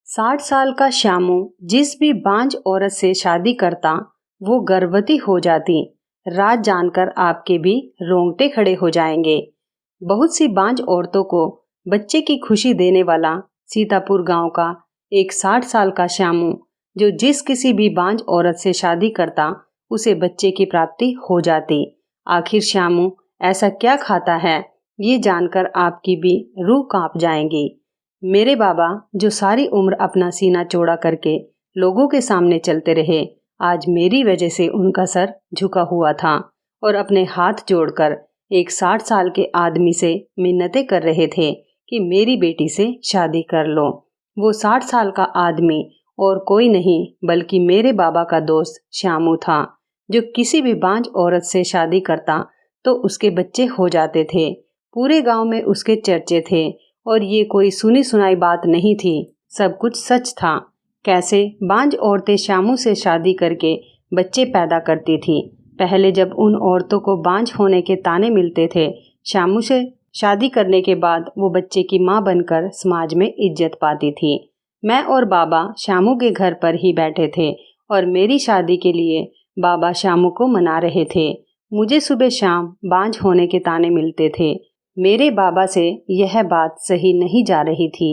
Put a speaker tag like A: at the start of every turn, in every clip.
A: 60 साल का श्यामू जिस भी बांझ औरत से शादी करता वो गर्भवती हो जाती। राज जानकर आपके भी रोंगटे खड़े हो जाएंगे। बहुत सी बांझ औरतों को बच्चे की खुशी देने वाला सीतापुर गांव का एक 60 साल का श्यामू जो जिस किसी भी बांझ औरत से शादी करता उसे बच्चे की प्राप्ति हो जाती। आखिर श्यामू ऐसा क्या खाता है, ये जानकर आपकी भी रूह कांप जाएंगी। मेरे बाबा जो सारी उम्र अपना सीना चौड़ा करके लोगों के सामने चलते रहे, आज मेरी वजह से उनका सर झुका हुआ था और अपने हाथ जोड़कर एक 60 साल के आदमी से मिन्नतें कर रहे थे कि मेरी बेटी से शादी कर लो। वो 60 साल का आदमी और कोई नहीं बल्कि मेरे बाबा का दोस्त श्यामू था, जो किसी भी बांझ औरत से शादी करता तो उसके बच्चे हो जाते थे। पूरे गांव में उसके चर्चे थे और ये कोई सुनी सुनाई बात नहीं थी, सब कुछ सच था। कैसे बांझ औरतें श्यामू से शादी करके बच्चे पैदा करती थी। पहले जब उन औरतों को बांझ होने के ताने मिलते थे, श्यामू से शादी करने के बाद वो बच्चे की माँ बनकर समाज में इज्जत पाती थी। मैं और बाबा श्यामू के घर पर ही बैठे थे और मेरी शादी के लिए बाबा श्यामू को मना रहे थे। मुझे सुबह शाम बांझ होने के ताने मिलते थे। मेरे बाबा से यह बात सही नहीं जा रही थी।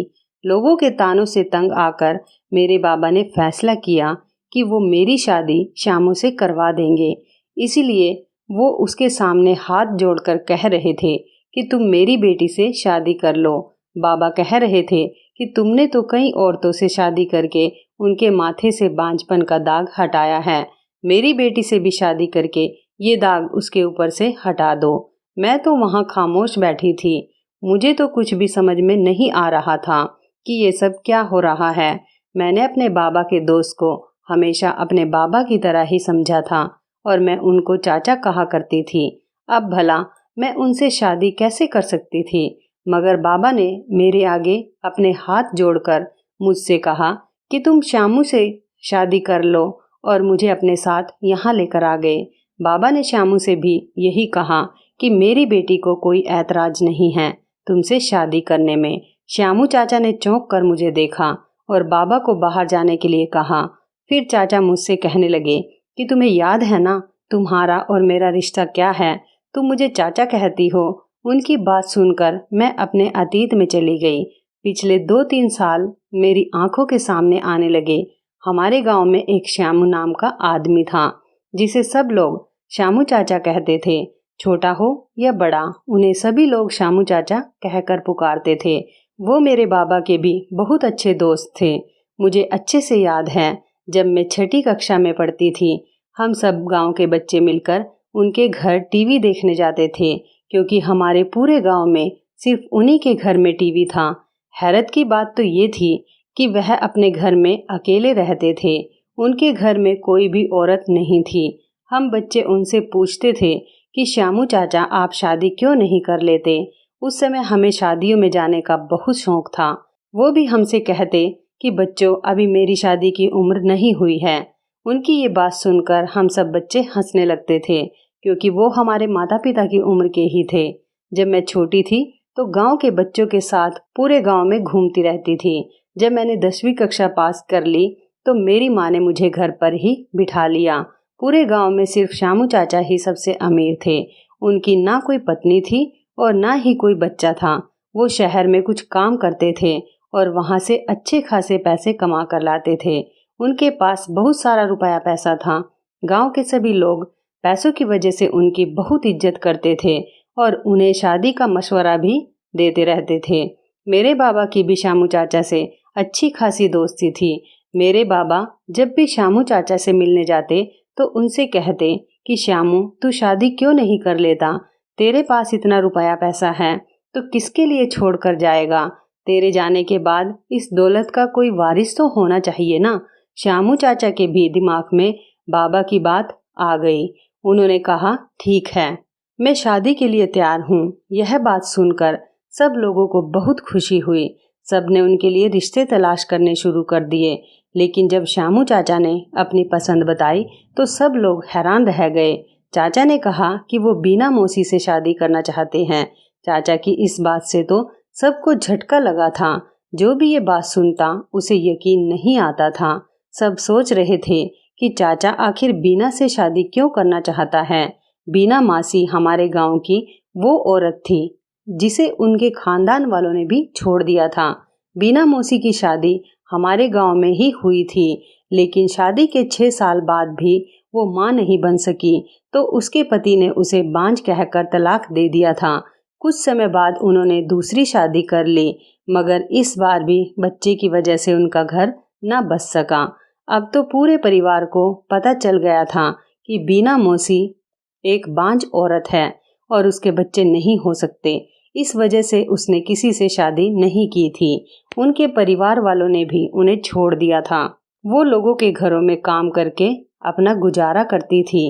A: लोगों के तानों से तंग आकर मेरे बाबा ने फैसला किया कि वो मेरी शादी श्यामू से करवा देंगे। इसीलिए वो उसके सामने हाथ जोड़कर कह रहे थे कि तुम मेरी बेटी से शादी कर लो। बाबा कह रहे थे कि तुमने तो कई औरतों से शादी करके उनके माथे से बांझपन का दाग हटाया है, मेरी बेटी से भी शादी करके ये दाग उसके ऊपर से हटा दो। मैं तो वहाँ खामोश बैठी थी। मुझे तो कुछ भी समझ में नहीं आ रहा था कि ये सब क्या हो रहा है। मैंने अपने बाबा के दोस्त को हमेशा अपने बाबा की तरह ही समझा था और मैं उनको चाचा कहा करती थी। अब भला मैं उनसे शादी कैसे कर सकती थी, मगर बाबा ने मेरे आगे अपने हाथ जोड़कर मुझसे कहा कि तुम श्यामू से शादी कर लो और मुझे अपने साथ यहाँ लेकर आ गए। बाबा ने श्यामू से भी यही कहा कि मेरी बेटी को कोई ऐतराज नहीं है तुमसे शादी करने में। श्यामू चाचा ने चौंक कर मुझे देखा और बाबा को बाहर जाने के लिए कहा। फिर चाचा मुझसे कहने लगे कि तुम्हें याद है ना तुम्हारा और मेरा रिश्ता क्या है, तुम मुझे चाचा कहती हो। उनकी बात सुनकर मैं अपने अतीत में चली गई। पिछले 2-3 साल मेरी आंखों के सामने आने लगे। हमारे गांव में एक श्यामू नाम का आदमी था जिसे सब लोग श्यामू चाचा कहते थे। छोटा हो या बड़ा, उन्हें सभी लोग श्यामू चाचा कहकर पुकारते थे। वो मेरे बाबा के भी बहुत अच्छे दोस्त थे। मुझे अच्छे से याद है, जब मैं 6ठी कक्षा में पढ़ती थी, हम सब गांव के बच्चे मिलकर उनके घर टीवी देखने जाते थे, क्योंकि हमारे पूरे गांव में सिर्फ उन्हीं के घर में टीवी था। हैरत की बात तो ये थी कि वह अपने घर में अकेले रहते थे। उनके घर में कोई भी औरत नहीं थी। हम बच्चे उनसे पूछते थे कि श्यामू चाचा आप शादी क्यों नहीं कर लेते। उस समय हमें शादियों में जाने का बहुत शौक था। वो भी हमसे कहते कि बच्चों अभी मेरी शादी की उम्र नहीं हुई है। उनकी ये बात सुनकर हम सब बच्चे हंसने लगते थे, क्योंकि वो हमारे माता पिता की उम्र के ही थे। जब मैं छोटी थी तो गांव के बच्चों के साथ पूरे गांव में घूमती रहती थी। जब मैंने 10वीं कक्षा पास कर ली तो मेरी माँ ने मुझे घर पर ही बिठा लिया। पूरे गांव में सिर्फ श्यामू चाचा ही सबसे अमीर थे। उनकी ना कोई पत्नी थी और ना ही कोई बच्चा था। वो शहर में कुछ काम करते थे और वहां से अच्छे खासे पैसे कमा कर लाते थे। उनके पास बहुत सारा रुपया पैसा था। गांव के सभी लोग पैसों की वजह से उनकी बहुत इज्जत करते थे और उन्हें शादी का मशवरा भी देते रहते थे। मेरे बाबा की भी श्यामू चाचा से अच्छी खासी दोस्ती थी। मेरे बाबा जब भी श्यामू चाचा से मिलने जाते तो उनसे कहते कि श्यामू तू शादी क्यों नहीं कर लेता, तेरे पास इतना रुपया पैसा है तो किसके लिए छोड़ कर जाएगा। तेरे जाने के बाद इस दौलत का कोई वारिस तो होना चाहिए ना। श्यामू चाचा के भी दिमाग में बाबा की बात आ गई। उन्होंने कहा ठीक है, मैं शादी के लिए तैयार हूँ। यह बात सुनकर सब लोगों को बहुत खुशी हुई। सब ने उनके लिए रिश्ते तलाश करने शुरू कर दिए। लेकिन जब श्यामू चाचा ने अपनी पसंद बताई तो सब लोग हैरान रह गए। चाचा ने कहा कि वो बीना मौसी से शादी करना चाहते हैं। चाचा की इस बात से तो सबको झटका लगा था। जो भी ये बात सुनता उसे यकीन नहीं आता था। सब सोच रहे थे कि चाचा आखिर बीना से शादी क्यों करना चाहता है। बीना मासी हमारे गांव की वो औरत थी जिसे उनके खानदान वालों ने भी छोड़ दिया था। बीना मौसी की शादी हमारे गांव में ही हुई थी, लेकिन शादी के 6 साल बाद भी वो मां नहीं बन सकी, तो उसके पति ने उसे बांझ कहकर तलाक दे दिया था। कुछ समय बाद उन्होंने दूसरी शादी कर ली, मगर इस बार भी बच्चे की वजह से उनका घर न बच सका। अब तो पूरे परिवार को पता चल गया था कि बीना मौसी एक बांझ औरत है और उसके बच्चे नहीं हो सकते। इस वजह से उसने किसी से शादी नहीं की थी। उनके परिवार वालों ने भी उन्हें छोड़ दिया था। वो लोगों के घरों में काम करके अपना गुजारा करती थी।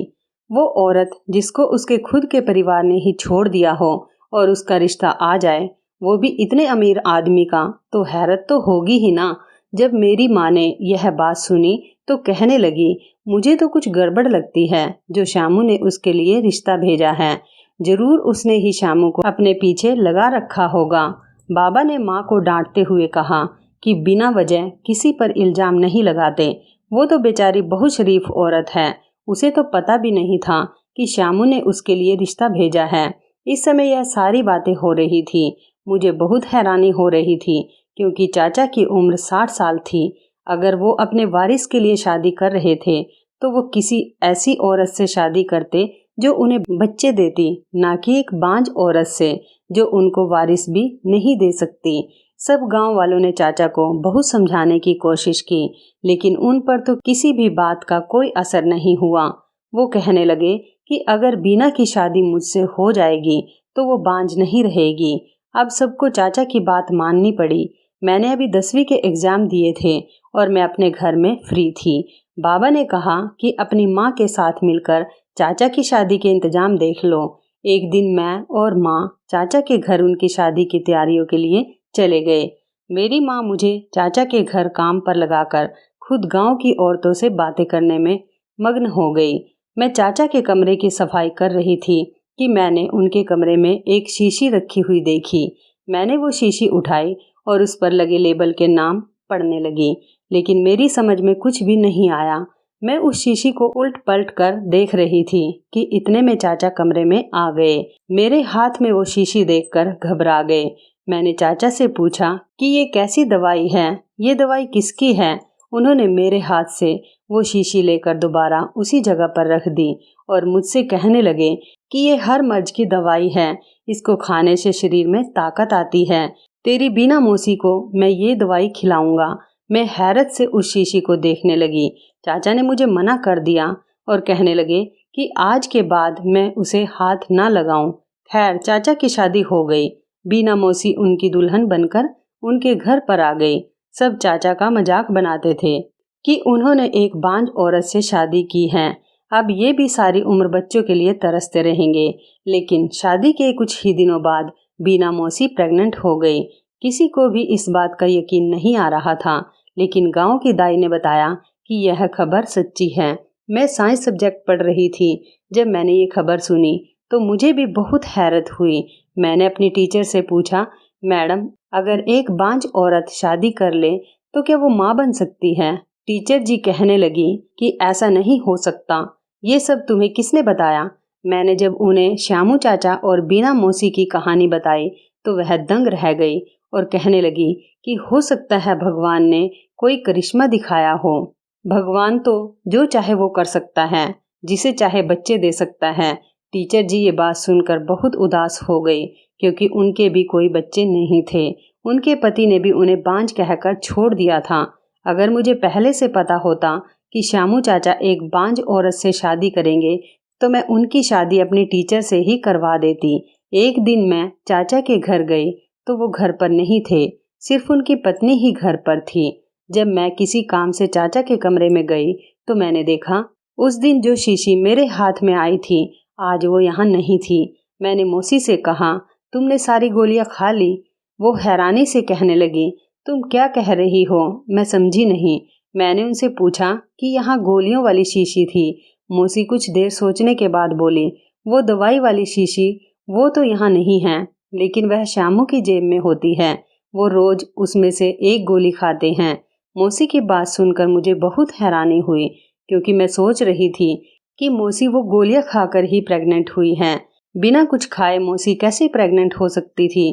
A: वो औरत जिसको उसके खुद के परिवार ने ही छोड़ दिया हो और उसका रिश्ता आ जाए, वो भी इतने अमीर आदमी का, तो हैरत तो होगी ही ना। जब मेरी माँ ने यह बात सुनी तो कहने लगी, मुझे तो कुछ गड़बड़ लगती है जो श्यामू ने उसके लिए रिश्ता भेजा है। जरूर उसने ही श्यामू को अपने पीछे लगा रखा होगा। बाबा ने माँ को डांटते हुए कहा कि बिना वजह किसी पर इल्जाम नहीं लगाते। वो तो बेचारी बहुत शरीफ औरत है, उसे तो पता भी नहीं था कि श्यामू ने उसके लिए रिश्ता भेजा है। इस समय यह सारी बातें हो रही थी। मुझे बहुत हैरानी हो रही थी क्योंकि चाचा की उम्र 60 साल थी। अगर वो अपने वारिस के लिए शादी कर रहे थे तो वो किसी ऐसी औरत से शादी करते जो उन्हें बच्चे देती, ना कि एक बांझ औरत से जो उनको वारिस भी नहीं दे सकती। सब गांव वालों ने चाचा को बहुत समझाने की कोशिश की, लेकिन उन पर तो किसी भी बात का कोई असर नहीं हुआ। वो कहने लगे कि अगर बीना की शादी मुझसे हो जाएगी तो वो बांझ नहीं रहेगी। अब सबको चाचा की बात माननी पड़ी। मैंने अभी 10वीं के एग्जाम दिए थे और मैं अपने घर में फ्री थी। बाबा ने कहा कि अपनी माँ के साथ मिलकर चाचा की शादी के इंतजाम देख लो। एक दिन मैं और माँ चाचा के घर उनकी शादी की तैयारियों के लिए चले गए। मेरी माँ मुझे चाचा के घर काम पर लगाकर खुद गांव की औरतों से बातें करने में मग्न हो गई। मैं चाचा के कमरे की सफाई कर रही थी कि मैंने उनके कमरे में एक शीशी रखी हुई देखी। मैंने वो शीशी उठाई और उस पर लगे लेबल के नाम पढ़ने लगी, लेकिन मेरी समझ में कुछ भी नहीं आया। मैं उस शीशी को उल्ट पलट कर देख रही थी कि इतने में चाचा कमरे में आ गए। मेरे हाथ में वो शीशी देखकर घबरा गए। मैंने चाचा से पूछा कि ये कैसी दवाई है, ये दवाई किसकी है। उन्होंने मेरे हाथ से वो शीशी लेकर दोबारा उसी जगह पर रख दी और मुझसे कहने लगे कि ये हर मर्ज की दवाई है, इसको खाने से शरीर में ताकत आती है। तेरी बीना मौसी को मैं ये दवाई खिलाऊंगा। मैं हैरत से उस शीशी को देखने लगी। चाचा ने मुझे मना कर दिया और कहने लगे कि आज के बाद मैं उसे हाथ ना लगाऊं। खैर, चाचा की शादी हो गई। बीना मौसी उनकी दुल्हन बनकर उनके घर पर आ गई। सब चाचा का मजाक बनाते थे कि उन्होंने एक बांझ औरत से शादी की है, अब ये भी सारी उम्र बच्चों के लिए तरसते रहेंगे। लेकिन शादी के कुछ ही दिनों बाद बीना मौसी प्रेग्नेंट हो गई। किसी को भी इस बात का यकीन नहीं आ रहा था, लेकिन गांव की दाई ने बताया कि यह खबर सच्ची है। मैं साइंस सब्जेक्ट पढ़ रही थी। जब मैंने ये खबर सुनी तो मुझे भी बहुत हैरत हुई। मैंने अपनी टीचर से पूछा, मैडम, अगर एक बांझ औरत शादी कर ले तो क्या वो माँ बन सकती है? टीचर जी कहने लगी कि ऐसा नहीं हो सकता। ये सब तुम्हें किसने बताया? मैंने जब उन्हें श्यामू चाचा और बीना मौसी की कहानी बताई तो वह दंग रह गई और कहने लगी कि हो सकता है भगवान ने कोई करिश्मा दिखाया हो। भगवान तो जो चाहे वो कर सकता है, जिसे चाहे बच्चे दे सकता है। टीचर जी ये बात सुनकर बहुत उदास हो गई क्योंकि उनके भी कोई बच्चे नहीं थे। उनके पति ने भी उन्हें बांझ कहकर छोड़ दिया था। अगर मुझे पहले से पता होता कि श्यामू चाचा एक बांझ औरत से शादी करेंगे तो मैं उनकी शादी अपनी टीचर से ही करवा देती। एक दिन मैं चाचा के घर गई तो वो घर पर नहीं थे, सिर्फ उनकी पत्नी ही घर पर थी। जब मैं किसी काम से चाचा के कमरे में गई तो मैंने देखा उस दिन जो शीशी मेरे हाथ में आई थी आज वो यहाँ नहीं थी। मैंने मौसी से कहा, तुमने सारी गोलियां खा ली? वो हैरानी से कहने लगी, तुम क्या कह रही हो? मैं समझी नहीं। मैंने उनसे पूछा कि यहाँ गोलियों वाली शीशी थी। मौसी कुछ देर सोचने के बाद बोली, वो दवाई वाली शीशी वो तो यहाँ नहीं है, लेकिन वह श्यामू की जेब में होती है। वो रोज उसमें से एक गोली खाते हैं। मौसी की बात सुनकर मुझे बहुत हैरानी हुई, क्योंकि मैं सोच रही थी कि मौसी वो गोलियां खाकर ही प्रेग्नेंट हुई हैं। बिना कुछ खाए मौसी कैसे प्रेग्नेंट हो सकती थी?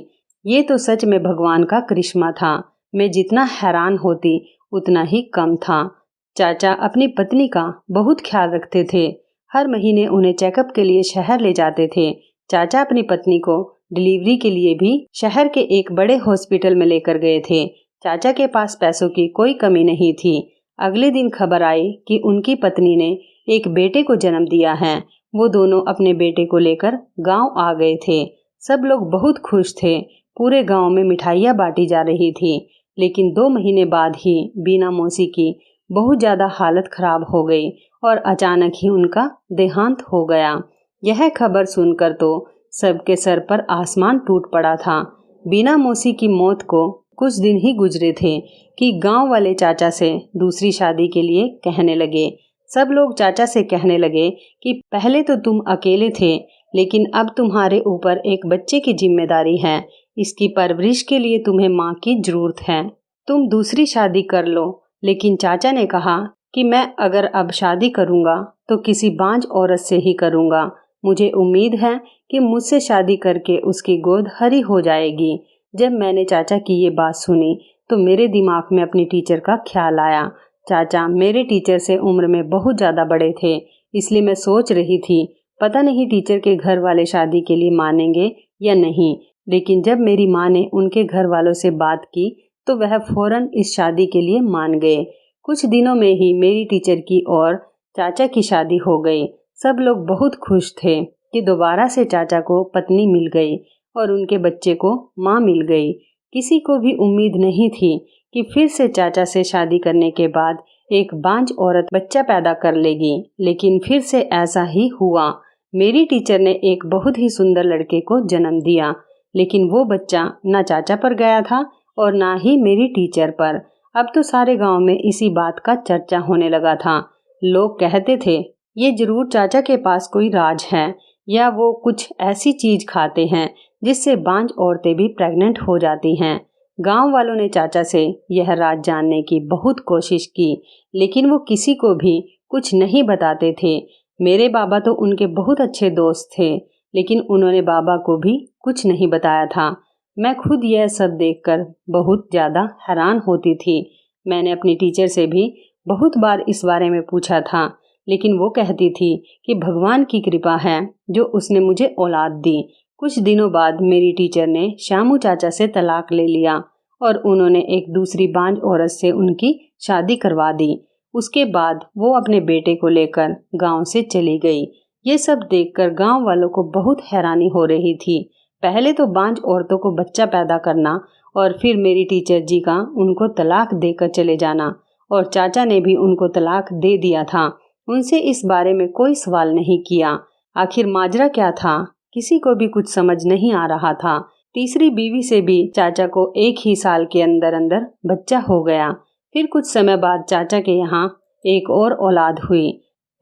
A: ये तो सच में भगवान का करिश्मा था। मैं जितना हैरान होती उतना ही कम था। चाचा अपनी पत्नी का बहुत ख्याल रखते थे। हर महीने उन्हें चेकअप के लिए शहर ले जाते थे। चाचा अपनी पत्नी को डिलीवरी के लिए भी शहर के एक बड़े हॉस्पिटल में लेकर गए थे। चाचा के पास पैसों की कोई कमी नहीं थी। अगले दिन खबर आई कि उनकी पत्नी ने एक बेटे को जन्म दिया है। वो दोनों अपने बेटे को लेकर गांव आ गए थे। सब लोग बहुत खुश थे। पूरे गांव में मिठाइयाँ बांटी जा रही थी। लेकिन 2 महीने बाद ही बीना मौसी की बहुत ज़्यादा हालत खराब हो गई और अचानक ही उनका देहांत हो गया। यह खबर सुनकर तो सबके सर पर आसमान टूट पड़ा था। बीना मौसी की मौत को कुछ दिन ही गुजरे थे कि गांव वाले चाचा से दूसरी शादी के लिए कहने लगे। सब लोग चाचा से कहने लगे कि पहले तो तुम अकेले थे, लेकिन अब तुम्हारे ऊपर एक बच्चे की जिम्मेदारी है। इसकी परवरिश के लिए तुम्हें माँ की जरूरत है। तुम दूसरी शादी कर लो। लेकिन चाचा ने कहा कि मैं अगर अब शादी करूँगा तो किसी बांझ औरत से ही करूँगा। मुझे उम्मीद है कि मुझसे शादी करके उसकी गोद हरी हो जाएगी। जब मैंने चाचा की ये बात सुनी तो मेरे दिमाग में अपनी टीचर का ख्याल आया। चाचा मेरे टीचर से उम्र में बहुत ज़्यादा बड़े थे, इसलिए मैं सोच रही थी पता नहीं टीचर के घर वाले शादी के लिए मानेंगे या नहीं। लेकिन जब मेरी माँ ने उनके घर वालों से बात की तो वह फौरन इस शादी के लिए मान गए। कुछ दिनों में ही मेरी टीचर की और चाचा की शादी हो गई। सब लोग बहुत खुश थे कि दोबारा से चाचा को पत्नी मिल गई और उनके बच्चे को माँ मिल गई। किसी को भी उम्मीद नहीं थी कि फिर से चाचा से शादी करने के बाद एक बांझ औरत बच्चा पैदा कर लेगी, लेकिन फिर से ऐसा ही हुआ। मेरी टीचर ने एक बहुत ही सुंदर लड़के को जन्म दिया, लेकिन वो बच्चा ना चाचा पर गया था और ना ही मेरी टीचर पर। अब तो सारे गांव में इसी बात का चर्चा होने लगा था। लोग कहते थे ये जरूर चाचा के पास कोई राज है, या वो कुछ ऐसी चीज खाते हैं जिससे बांझ औरतें भी प्रेग्नेंट हो जाती हैं। गांव वालों ने चाचा से यह राज जानने की बहुत कोशिश की, लेकिन वो किसी को भी कुछ नहीं बताते थे। मेरे बाबा तो उनके बहुत अच्छे दोस्त थे, लेकिन उन्होंने बाबा को भी कुछ नहीं बताया था। मैं खुद यह सब देखकर बहुत ज़्यादा हैरान होती थी। मैंने अपनी टीचर से भी बहुत बार इस बारे में पूछा था, लेकिन वो कहती थी कि भगवान की कृपा है जो उसने मुझे औलाद दी। कुछ दिनों बाद मेरी टीचर ने श्यामू चाचा से तलाक ले लिया और उन्होंने एक दूसरी बांझ औरत से उनकी शादी करवा दी। उसके बाद वो अपने बेटे को लेकर गांव से चली गई। ये सब देखकर गांव वालों को बहुत हैरानी हो रही थी। पहले तो बांझ औरतों को बच्चा पैदा करना और फिर मेरी टीचर जी का उनको तलाक देकर चले जाना, और चाचा ने भी उनको तलाक दे दिया था। उनसे इस बारे में कोई सवाल नहीं किया। आखिर माजरा क्या था, किसी को भी कुछ समझ नहीं आ रहा था। तीसरी बीवी से भी चाचा को एक ही साल के अंदर अंदर बच्चा हो गया। फिर कुछ समय बाद चाचा के यहाँ एक और औलाद हुई।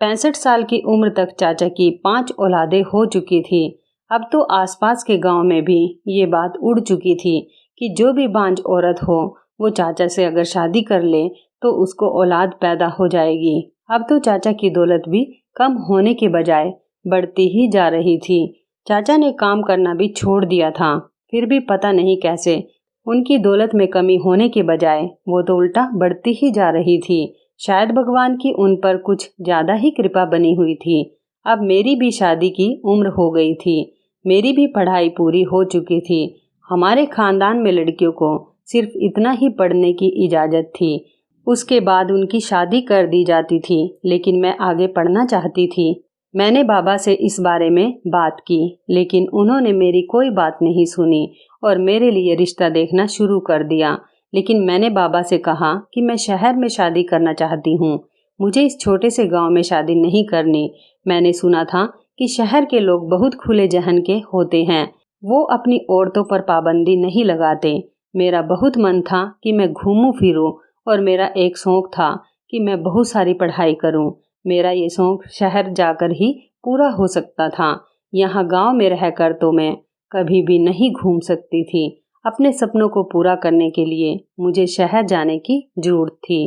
A: 65 साल की उम्र तक चाचा की 5 औलादें हो चुकी थी। अब तो आसपास के गांव में भी ये बात उड़ चुकी थी कि जो भी बांझ औरत हो वो चाचा से अगर शादी कर ले तो उसको औलाद पैदा हो जाएगी। अब तो चाचा की दौलत भी कम होने के बजाय बढ़ती ही जा रही थी। चाचा ने काम करना भी छोड़ दिया था, फिर भी पता नहीं कैसे उनकी दौलत में कमी होने के बजाय वो तो उल्टा बढ़ती ही जा रही थी। शायद भगवान की उन पर कुछ ज़्यादा ही कृपा बनी हुई थी। अब मेरी भी शादी की उम्र हो गई थी, मेरी भी पढ़ाई पूरी हो चुकी थी। हमारे खानदान में लड़कियों को सिर्फ इतना ही पढ़ने की इजाज़त थी, उसके बाद उनकी शादी कर दी जाती थी। लेकिन मैं आगे पढ़ना चाहती थी। मैंने बाबा से इस बारे में बात की, लेकिन उन्होंने मेरी कोई बात नहीं सुनी और मेरे लिए रिश्ता देखना शुरू कर दिया। लेकिन मैंने बाबा से कहा कि मैं शहर में शादी करना चाहती हूँ, मुझे इस छोटे से गांव में शादी नहीं करनी। मैंने सुना था कि शहर के लोग बहुत खुले जहन के होते हैं, वो अपनी औरतों पर पाबंदी नहीं लगाते। मेरा बहुत मन था कि मैं घूमूं फिरूं और मेरा एक शौक था कि मैं बहुत सारी पढ़ाई करूं। मेरा ये शौक शहर जाकर ही पूरा हो सकता था। यहाँ गांव में रहकर तो मैं कभी भी नहीं घूम सकती थी। अपने सपनों को पूरा करने के लिए मुझे शहर जाने की जरूरत थी।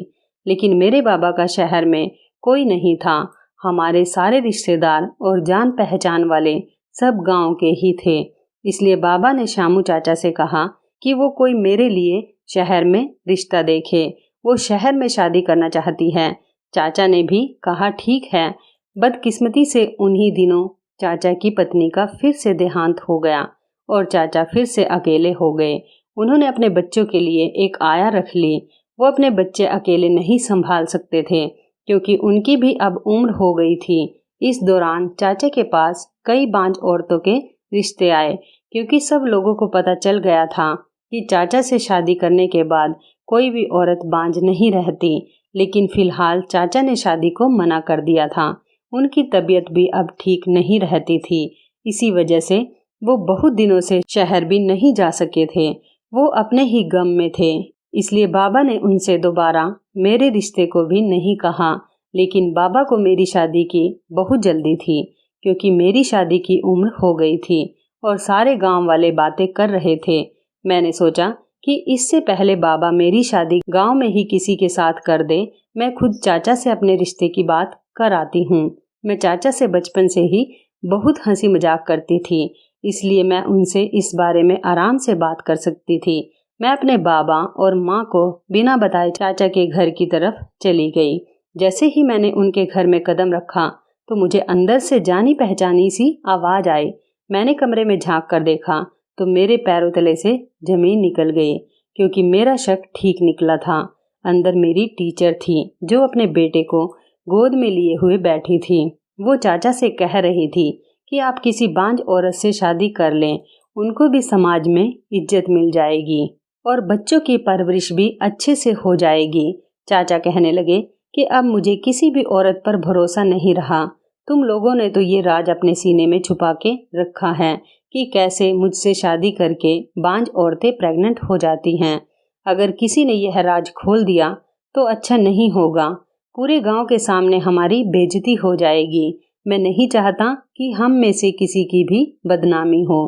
A: लेकिन मेरे बाबा का शहर में कोई नहीं था। हमारे सारे रिश्तेदार और जान पहचान वाले सब गांव के ही थे। इसलिए बाबा ने शामू चाचा से कहा कि वो कोई मेरे लिए शहर में रिश्ता देखे। वो शहर में शादी करना चाहती है। चाचा ने भी कहा ठीक है। बदकिस्मती से उन्हीं दिनों चाचा की पत्नी का फिर से देहांत हो गया और चाचा फिर से अकेले हो गए। उन्होंने अपने बच्चों के लिए एक आया रख ली। वो अपने बच्चे अकेले नहीं संभाल सकते थे क्योंकि उनकी भी अब उम्र हो गई थी। इस दौरान चाचा के पास कई बांझ औरतों के रिश्ते आए क्योंकि सब लोगों को पता चल गया था कि चाचा से शादी करने के बाद कोई भी औरत बांझ नहीं रहती। लेकिन फिलहाल चाचा ने शादी को मना कर दिया था। उनकी तबीयत भी अब ठीक नहीं रहती थी। इसी वजह से वो बहुत दिनों से शहर भी नहीं जा सके थे। वो अपने ही गम में थे। इसलिए बाबा ने उनसे दोबारा मेरे रिश्ते को भी नहीं कहा। लेकिन बाबा को मेरी शादी की बहुत जल्दी थी क्योंकि मेरी शादी की उम्र हो गई थी और सारे गांव वाले बातें कर रहे थे। मैंने सोचा कि इससे पहले बाबा मेरी शादी गांव में ही किसी के साथ कर दे, मैं खुद चाचा से अपने रिश्ते की बात कर आती हूँ। मैं चाचा से बचपन से ही बहुत हंसी मजाक करती थी, इसलिए मैं उनसे इस बारे में आराम से बात कर सकती थी। मैं अपने बाबा और माँ को बिना बताए चाचा के घर की तरफ चली गई। जैसे ही मैंने उनके घर में कदम रखा तो मुझे अंदर से जानी पहचानी सी आवाज आई। मैंने कमरे में झांक कर देखा तो मेरे पैरों तले से जमीन निकल गई क्योंकि मेरा शक ठीक निकला था। अंदर मेरी टीचर थी जो अपने बेटे को गोद में लिए हुए बैठी थी। वो चाचा से कह रही थी कि आप किसी बांझ औरत से शादी कर लें, उनको भी समाज में इज्जत मिल जाएगी और बच्चों की परवरिश भी अच्छे से हो जाएगी। चाचा कहने लगे कि अब मुझे किसी भी औरत पर भरोसा नहीं रहा। तुम लोगों ने तो ये राज अपने सीने में छुपा के रखा है कि कैसे मुझसे शादी करके बांझ औरतें प्रेग्नेंट हो जाती हैं। अगर किसी ने यह राज खोल दिया तो अच्छा नहीं होगा। पूरे गांव के सामने हमारी बेइज्जती हो जाएगी। मैं नहीं चाहता कि हम में से किसी की भी बदनामी हो।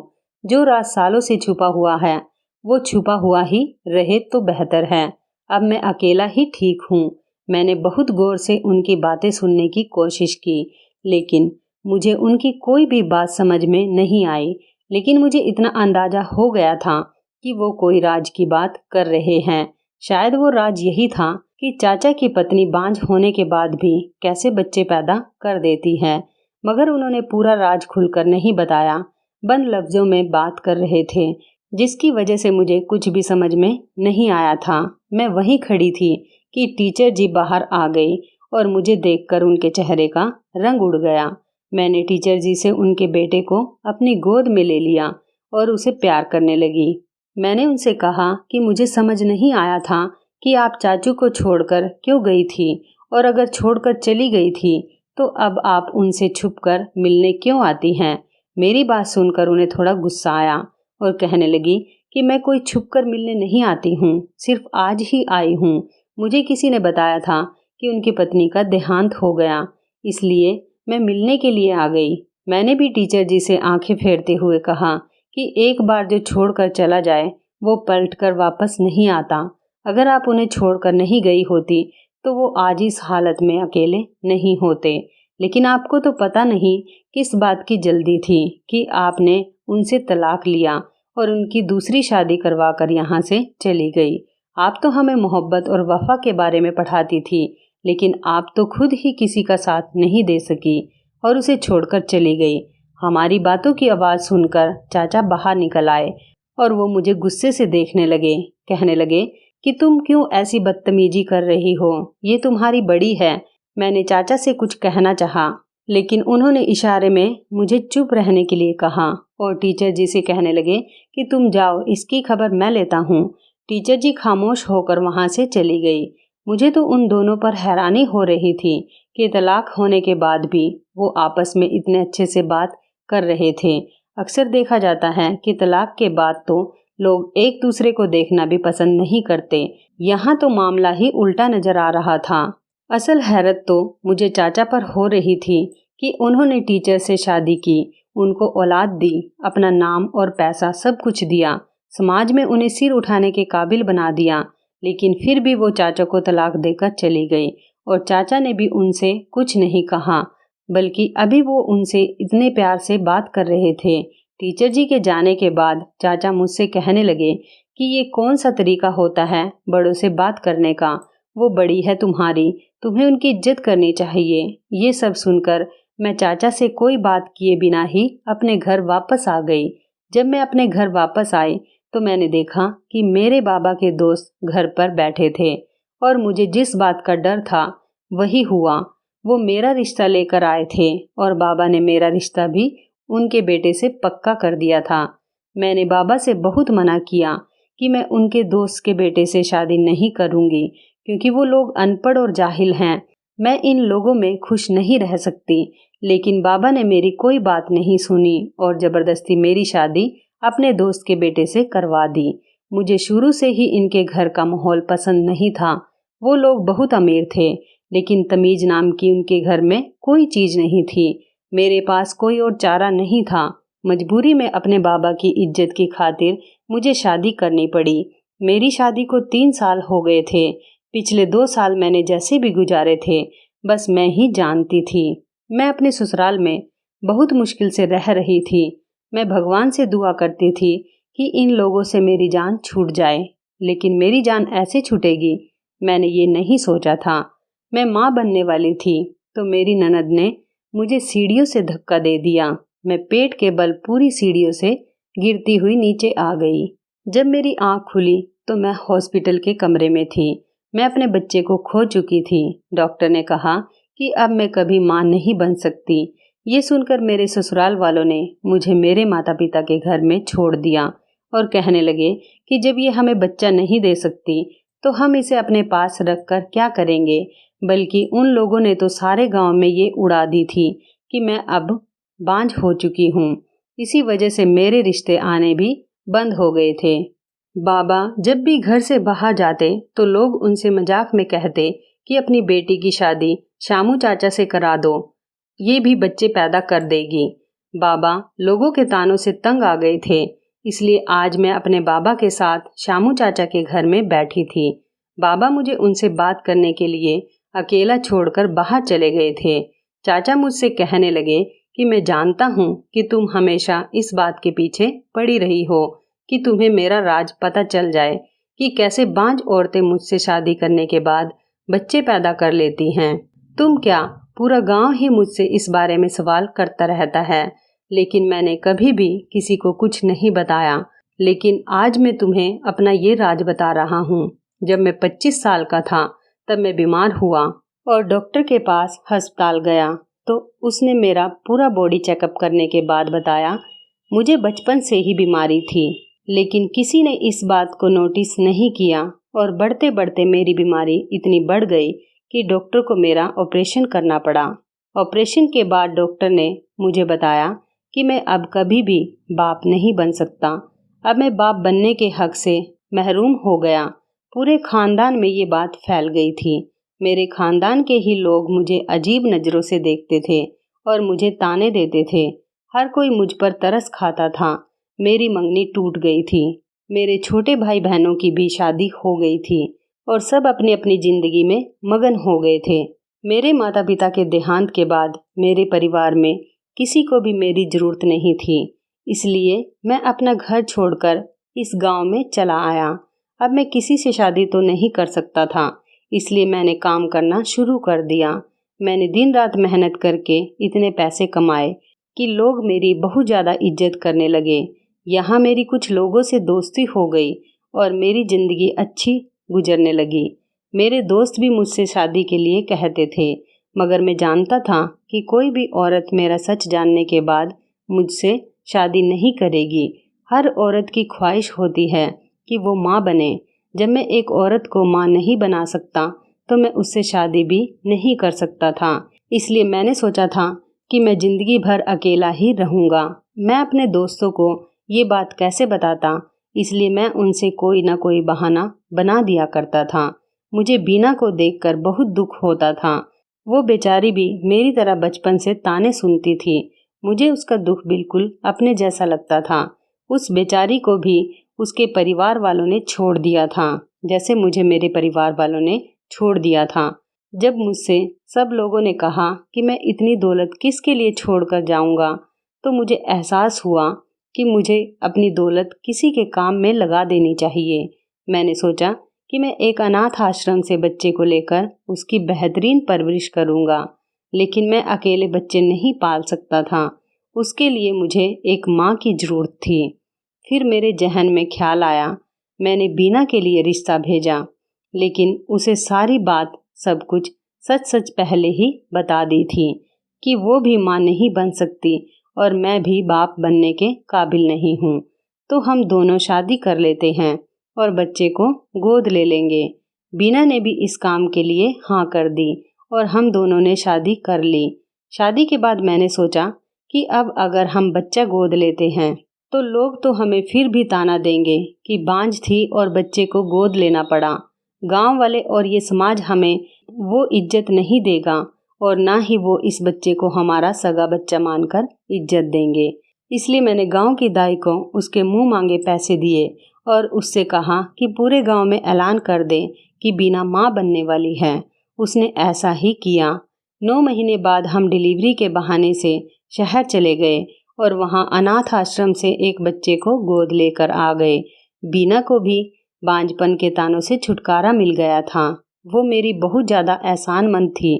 A: जो राज सालों से छुपा हुआ है वो छुपा हुआ ही रहे तो बेहतर है। अब मैं अकेला ही ठीक हूँ। मैंने बहुत गौर से उनकी बातें सुनने की कोशिश की, लेकिन मुझे उनकी कोई भी बात समझ में नहीं आई। लेकिन मुझे इतना अंदाजा हो गया था कि वो कोई राज की बात कर रहे हैं। शायद वो राज यही था कि चाचा की पत्नी बांझ होने के बाद भी कैसे बच्चे पैदा कर देती है। मगर उन्होंने पूरा राज खुलकर नहीं बताया, बंद लफ्जों में बात कर रहे थे, जिसकी वजह से मुझे कुछ भी समझ में नहीं आया था। मैं वहीं खड़ी थी कि टीचर जी बाहर आ गई और मुझे देखकर उनके चेहरे का रंग उड़ गया। मैंने टीचर जी से उनके बेटे को अपनी गोद में ले लिया और उसे प्यार करने लगी। मैंने उनसे कहा कि मुझे समझ नहीं आया था कि आप चाचू को छोड़कर क्यों गई थी, और अगर छोड़कर चली गई थी तो अब आप उनसे छुपकर मिलने क्यों आती हैं। मेरी बात सुनकर उन्हें थोड़ा गुस्सा आया और कहने लगी कि मैं कोई छुपकर मिलने नहीं आती हूँ, सिर्फ आज ही आई हूँ। मुझे किसी ने बताया था कि उनकी पत्नी का देहांत हो गया, इसलिए मैं मिलने के लिए आ गई। मैंने भी टीचर जी से आंखें फेरते हुए कहा कि एक बार जो छोड़कर चला जाए वो पलटकर वापस नहीं आता। अगर आप उन्हें छोड़कर नहीं गई होती तो वो आज इस हालत में अकेले नहीं होते। लेकिन आपको तो पता नहीं किस बात की जल्दी थी कि आपने उनसे तलाक लिया और उनकी दूसरी शादी करवा कर यहाँ से चली गई। आप तो हमें मोहब्बत और वफा के बारे में पढ़ाती थी, लेकिन आप तो खुद ही किसी का साथ नहीं दे सकी और उसे छोड़कर चली गई। हमारी बातों की आवाज़ सुनकर चाचा बाहर निकल आए और वो मुझे गुस्से से देखने लगे। कहने लगे कि तुम क्यों ऐसी बदतमीजी कर रही हो, ये तुम्हारी बड़ी है। मैंने चाचा से कुछ कहना चाहा, लेकिन उन्होंने इशारे में मुझे चुप रहने के लिए कहा और टीचर जी से कहने लगे कि तुम जाओ, इसकी खबर मैं लेता हूँ। टीचर जी खामोश होकर वहाँ से चली गई। मुझे तो उन दोनों पर हैरानी हो रही थी कि तलाक होने के बाद भी वो आपस में इतने अच्छे से बात कर रहे थे। अक्सर देखा जाता है कि तलाक के बाद तो लोग एक दूसरे को देखना भी पसंद नहीं करते। यहाँ तो मामला ही उल्टा नजर आ रहा था। असल हैरत तो मुझे चाचा पर हो रही थी कि उन्होंने टीचर से शादी की, उनको औलाद दी, अपना नाम और पैसा सब कुछ दिया, समाज में उन्हें सिर उठाने के काबिल बना दिया, लेकिन फिर भी वो चाचा को तलाक देकर चली गई और चाचा ने भी उनसे कुछ नहीं कहा, बल्कि अभी वो उनसे इतने प्यार से बात कर रहे थे। टीचर जी के जाने के बाद चाचा मुझसे कहने लगे कि ये कौन सा तरीका होता है बड़ों से बात करने का, वो बड़ी है तुम्हारी, तुम्हें उनकी इज्जत करनी चाहिए। ये सब सुनकर मैं चाचा से कोई बात किए बिना ही अपने घर वापस आ गई। जब मैं अपने घर वापस आई तो मैंने देखा कि मेरे बाबा के दोस्त घर पर बैठे थे और मुझे जिस बात का डर था वही हुआ। वो मेरा रिश्ता लेकर आए थे और बाबा ने मेरा रिश्ता भी उनके बेटे से पक्का कर दिया था। मैंने बाबा से बहुत मना किया कि मैं उनके दोस्त के बेटे से शादी नहीं करूंगी, क्योंकि वो लोग अनपढ़ और जाहिल हैं। मैं इन लोगों में खुश नहीं रह सकती। लेकिन बाबा ने मेरी कोई बात नहीं सुनी और जबरदस्ती मेरी शादी अपने दोस्त के बेटे से करवा दी। मुझे शुरू से ही इनके घर का माहौल पसंद नहीं था। वो लोग बहुत अमीर थे, लेकिन तमीज नाम की उनके घर में कोई चीज नहीं थी। मेरे पास कोई और चारा नहीं था। मजबूरी में अपने बाबा की इज्जत की खातिर मुझे शादी करनी पड़ी। मेरी शादी को 3 साल हो गए थे। पिछले 2 साल मैंने जैसे भी गुजारे थे बस मैं ही जानती थी। मैं अपने ससुराल में बहुत मुश्किल से रह रही थी। मैं भगवान से दुआ करती थी कि इन लोगों से मेरी जान छूट जाए, लेकिन मेरी जान ऐसे छूटेगी मैंने ये नहीं सोचा था। मैं माँ बनने वाली थी तो मेरी ननद ने मुझे सीढ़ियों से धक्का दे दिया। मैं पेट के बल पूरी सीढ़ियों से गिरती हुई नीचे आ गई। जब मेरी आँख खुली तो मैं हॉस्पिटल के कमरे में थी। मैं अपने बच्चे को खो चुकी थी। डॉक्टर ने कहा कि अब मैं कभी माँ नहीं बन सकती। ये सुनकर मेरे ससुराल वालों ने मुझे मेरे माता पिता के घर में छोड़ दिया और कहने लगे कि जब ये हमें बच्चा नहीं दे सकती तो हम इसे अपने पास रखकर क्या करेंगे। बल्कि उन लोगों ने तो सारे गांव में ये उड़ा दी थी कि मैं अब बांझ हो चुकी हूँ। इसी वजह से मेरे रिश्ते आने भी बंद हो गए थे। बाबा जब भी घर से बाहर जाते तो लोग उनसे मजाक में कहते कि अपनी बेटी की शादी शामू चाचा से करा दो, ये भी बच्चे पैदा कर देगी। बाबा लोगों के तानों से तंग आ गए थे, इसलिए आज मैं अपने बाबा के साथ शामू चाचा के घर में बैठी थी। बाबा मुझे उनसे बात करने के लिए अकेला छोड़कर बाहर चले गए थे। चाचा मुझसे कहने लगे कि मैं जानता हूँ कि तुम हमेशा इस बात के पीछे पड़ी रही हो कि तुम्हें मेरा राज पता चल जाए कि कैसे बांझ औरतें मुझसे शादी करने के बाद बच्चे पैदा कर लेती हैं। तुम क्या, पूरा गांव ही मुझसे इस बारे में सवाल करता रहता है, लेकिन मैंने कभी भी किसी को कुछ नहीं बताया। लेकिन आज मैं तुम्हें अपना ये राज बता रहा हूँ। जब मैं 25 साल का था तब मैं बीमार हुआ और डॉक्टर के पास अस्पताल गया तो उसने मेरा पूरा बॉडी चेकअप करने के बाद बताया मुझे बचपन से ही बीमारी थी, लेकिन किसी ने इस बात को नोटिस नहीं किया और बढ़ते बढ़ते मेरी बीमारी इतनी बढ़ गई कि डॉक्टर को मेरा ऑपरेशन करना पड़ा। ऑपरेशन के बाद डॉक्टर ने मुझे बताया कि मैं अब कभी भी बाप नहीं बन सकता। अब मैं बाप बनने के हक से महरूम हो गया। पूरे खानदान में ये बात फैल गई थी। मेरे खानदान के ही लोग मुझे अजीब नज़रों से देखते थे और मुझे ताने देते थे। हर कोई मुझ पर तरस खाता था। मेरी मंगनी टूट गई थी। मेरे छोटे भाई बहनों की भी शादी हो गई थी और सब अपनी अपनी जिंदगी में मगन हो गए थे। मेरे माता पिता के देहांत के बाद मेरे परिवार में किसी को भी मेरी ज़रूरत नहीं थी, इसलिए मैं अपना घर छोड़कर इस गांव में चला आया। अब मैं किसी से शादी तो नहीं कर सकता था, इसलिए मैंने काम करना शुरू कर दिया। मैंने दिन रात मेहनत करके इतने पैसे कमाए कि लोग मेरी बहुत ज़्यादा इज्जत करने लगे। यहाँ मेरी कुछ लोगों से दोस्ती हो गई और मेरी ज़िंदगी अच्छी गुजरने लगी। मेरे दोस्त भी मुझसे शादी के लिए कहते थे, मगर मैं जानता था कि कोई भी औरत मेरा सच जानने के बाद मुझसे शादी नहीं करेगी। हर औरत की ख्वाहिश होती है कि वो माँ बने। जब मैं एक औरत को माँ नहीं बना सकता तो मैं उससे शादी भी नहीं कर सकता था। इसलिए मैंने सोचा था कि मैं ज़िंदगी भर अकेला ही रहूँगा। मैं अपने दोस्तों को ये बात कैसे बताता, इसलिए मैं उनसे कोई ना कोई बहाना बना दिया करता था। मुझे बीना को देखकर बहुत दुख होता था। वो बेचारी भी मेरी तरह बचपन से ताने सुनती थी। मुझे उसका दुख बिल्कुल अपने जैसा लगता था। उस बेचारी को भी उसके परिवार वालों ने छोड़ दिया था, जैसे मुझे मेरे परिवार वालों ने छोड़ दिया था। जब मुझसे सब लोगों ने कहा कि मैं इतनी दौलत किसके लिए छोड़कर जाऊंगा, तो मुझे एहसास हुआ कि मुझे अपनी दौलत किसी के काम में लगा देनी चाहिए। मैंने सोचा कि मैं एक अनाथ आश्रम से बच्चे को लेकर उसकी बेहतरीन परवरिश करूंगा, लेकिन मैं अकेले बच्चे नहीं पाल सकता था। उसके लिए मुझे एक माँ की ज़रूरत थी। फिर मेरे जहन में ख्याल आया, मैंने बीना के लिए रिश्ता भेजा, लेकिन उसे सारी बात सब कुछ सच सच पहले ही बता दी थी कि वो भी माँ नहीं बन सकती और मैं भी बाप बनने के काबिल नहीं हूँ। तो हम दोनों शादी कर लेते हैं और बच्चे को गोद ले लेंगे। बीना ने भी इस काम के लिए हाँ कर दी और हम दोनों ने शादी कर ली। शादी के बाद मैंने सोचा कि अब अगर हम बच्चा गोद लेते हैं तो लोग तो हमें फिर भी ताना देंगे कि बांझ थी और बच्चे को गोद लेना पड़ा। गांव वाले और ये समाज हमें वो इज्जत नहीं देगा और ना ही वो इस बच्चे को हमारा सगा बच्चा मानकर इज्जत देंगे। इसलिए मैंने गांव की दाई को उसके मुंह मांगे पैसे दिए और उससे कहा कि पूरे गांव में ऐलान कर दे कि बीना माँ बनने वाली है। उसने ऐसा ही किया। 9 महीने बाद हम डिलीवरी के बहाने से शहर चले गए और वहां अनाथ आश्रम से एक बच्चे को गोद लेकर आ गए। बीना को भी बांझपन के तानों से छुटकारा मिल गया था। वो मेरी बहुत ज़्यादा एहसानमंद थी,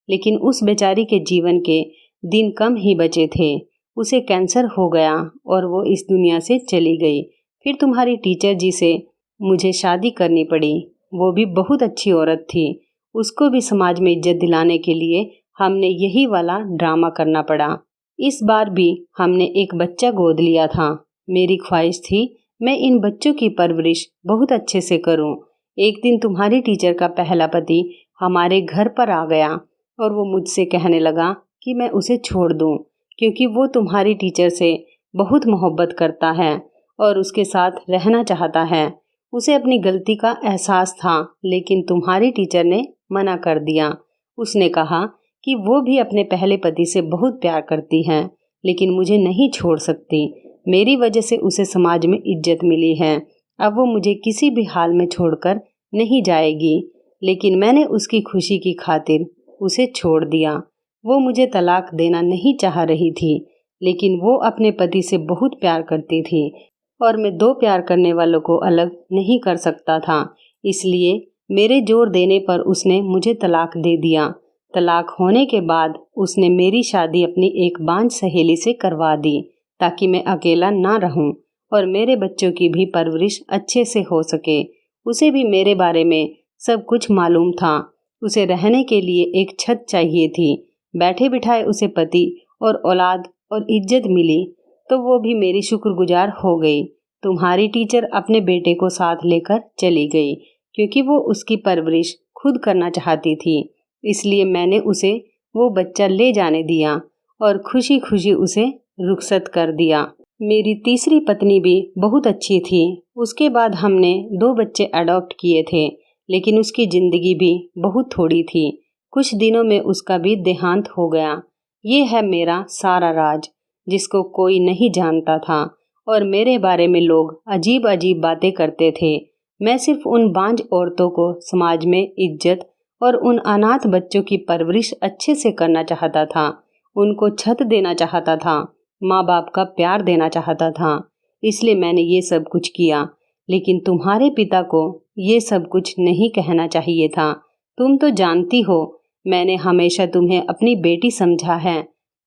A: लेकिन उस बेचारी के जीवन के दिन कम ही बचे थे। उसे कैंसर हो गया और वो इस दुनिया से चली गई। फिर तुम्हारी टीचर जी से मुझे शादी करनी पड़ी। वो भी बहुत अच्छी औरत थी। उसको भी समाज में इज्जत दिलाने के लिए हमने यही वाला ड्रामा करना पड़ा। इस बार भी हमने एक बच्चा गोद लिया था। मेरी ख्वाहिश थी मैं इन बच्चों की परवरिश बहुत अच्छे से करूं। एक दिन तुम्हारी टीचर का पहला पति हमारे घर पर आ गया और वो मुझसे कहने लगा कि मैं उसे छोड़ दूं, क्योंकि वो तुम्हारी टीचर से बहुत मोहब्बत करता है और उसके साथ रहना चाहता है। उसे अपनी गलती का एहसास था, लेकिन तुम्हारी टीचर ने मना कर दिया। उसने कहा कि वो भी अपने पहले पति से बहुत प्यार करती है, लेकिन मुझे नहीं छोड़ सकती। मेरी वजह से उसे समाज में इज्जत मिली है। अब वो मुझे किसी भी हाल में छोड़कर नहीं जाएगी। लेकिन मैंने उसकी खुशी की खातिर उसे छोड़ दिया। वो मुझे तलाक देना नहीं चाह रही थी, लेकिन वो अपने पति से बहुत प्यार करती थी और मैं 2 प्यार करने वालों को अलग नहीं कर सकता था। इसलिए मेरे जोर देने पर उसने मुझे तलाक दे दिया। तलाक होने के बाद उसने मेरी शादी अपनी एक बांझ सहेली से करवा दी, ताकि मैं अकेला ना रहूं और मेरे बच्चों की भी परवरिश अच्छे से हो सके। उसे भी मेरे बारे में सब कुछ मालूम था। उसे रहने के लिए एक छत चाहिए थी। बैठे बिठाए उसे पति और औलाद और इज्जत मिली, तो वो भी मेरी शुक्रगुजार हो गई। तुम्हारी टीचर अपने बेटे को साथ लेकर चली गई, क्योंकि वो उसकी परवरिश खुद करना चाहती थी। इसलिए मैंने उसे वो बच्चा ले जाने दिया और खुशी खुशी उसे रुखसत कर दिया। मेरी तीसरी पत्नी भी बहुत अच्छी थी। उसके बाद हमने 2 बच्चे अडॉप्ट किए थे, लेकिन उसकी ज़िंदगी भी बहुत थोड़ी थी। कुछ दिनों में उसका भी देहांत हो गया। ये है मेरा सारा राज, जिसको कोई नहीं जानता था और मेरे बारे में लोग अजीब अजीब बातें करते थे। मैं सिर्फ उन बांझ औरतों को समाज में इज्जत और उन अनाथ बच्चों की परवरिश अच्छे से करना चाहता था। उनको छत देना चाहता था, माँ बाप का प्यार देना चाहता था। इसलिए मैंने ये सब कुछ किया। लेकिन तुम्हारे पिता को ये सब कुछ नहीं कहना चाहिए था। तुम तो जानती हो, मैंने हमेशा तुम्हें अपनी बेटी समझा है।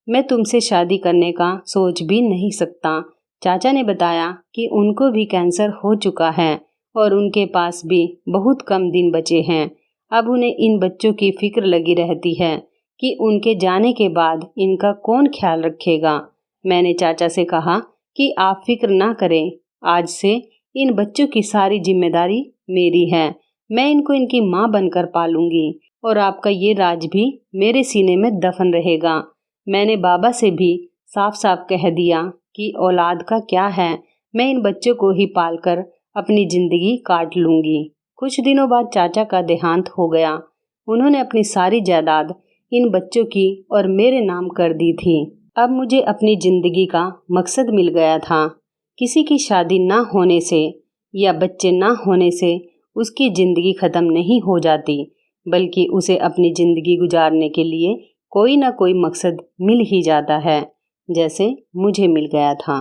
A: मैं तुमसे शादी करने का सोच भी नहीं सकता। चाचा ने बताया कि उनको भी कैंसर हो चुका है और उनके पास भी बहुत कम दिन बचे हैं। अब उन्हें इन बच्चों की फिक्र लगी रहती है कि उनके जाने के बाद इनका कौन ख्याल रखेगा। मैंने चाचा से कहा कि आप फिक्र ना करें, आज से इन बच्चों की सारी जिम्मेदारी मेरी है। मैं इनको इनकी माँ बनकर पालूंगी और आपका ये राज भी मेरे सीने में दफन रहेगा। मैंने बाबा से भी साफ साफ कह दिया कि औलाद का क्या है, मैं इन बच्चों को ही पालकर अपनी जिंदगी काट लूंगी। कुछ दिनों बाद चाचा का देहांत हो गया। उन्होंने अपनी सारी जायदाद इन बच्चों की और मेरे नाम कर दी थी। अब मुझे अपनी जिंदगी का मकसद मिल गया था। किसी की शादी ना होने से या बच्चे ना होने से उसकी ज़िंदगी ख़त्म नहीं हो जाती, बल्कि उसे अपनी ज़िंदगी गुजारने के लिए कोई ना कोई मकसद मिल ही जाता है, जैसे मुझे मिल गया था।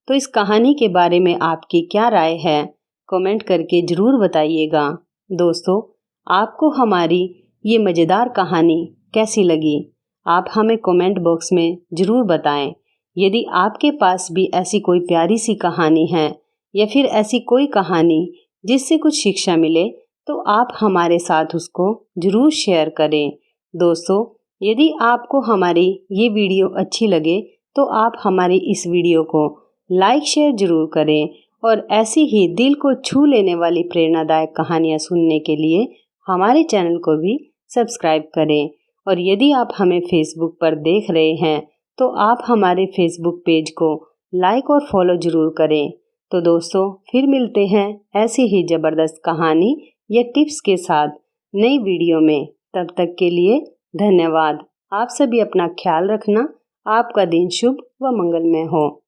A: तो इस कहानी के बारे में आपकी क्या राय है, कमेंट करके ज़रूर बताइएगा। दोस्तों, आपको हमारी ये मज़ेदार कहानी कैसी लगी? आप हमें कमेंट बॉक्स में ज़रूर बताएं। यदि आपके पास भी ऐसी कोई प्यारी सी कहानी है या फिर ऐसी कोई कहानी जिससे कुछ शिक्षा मिले, तो आप हमारे साथ उसको ज़रूर शेयर करें। दोस्तों, यदि आपको हमारी ये वीडियो अच्छी लगे तो आप हमारी इस वीडियो को लाइक शेयर ज़रूर करें और ऐसी ही दिल को छू लेने वाली प्रेरणादायक कहानियाँ सुनने के लिए हमारे चैनल को भी सब्सक्राइब करें। और यदि आप हमें फेसबुक पर देख रहे हैं तो आप हमारे फेसबुक पेज को लाइक और फॉलो ज़रूर करें। तो दोस्तों, फिर मिलते हैं ऐसी ही ज़बरदस्त कहानी या टिप्स के साथ नई वीडियो में। तब तक के लिए धन्यवाद। आप सभी अपना ख्याल रखना। आपका दिन शुभ व मंगलमय हो।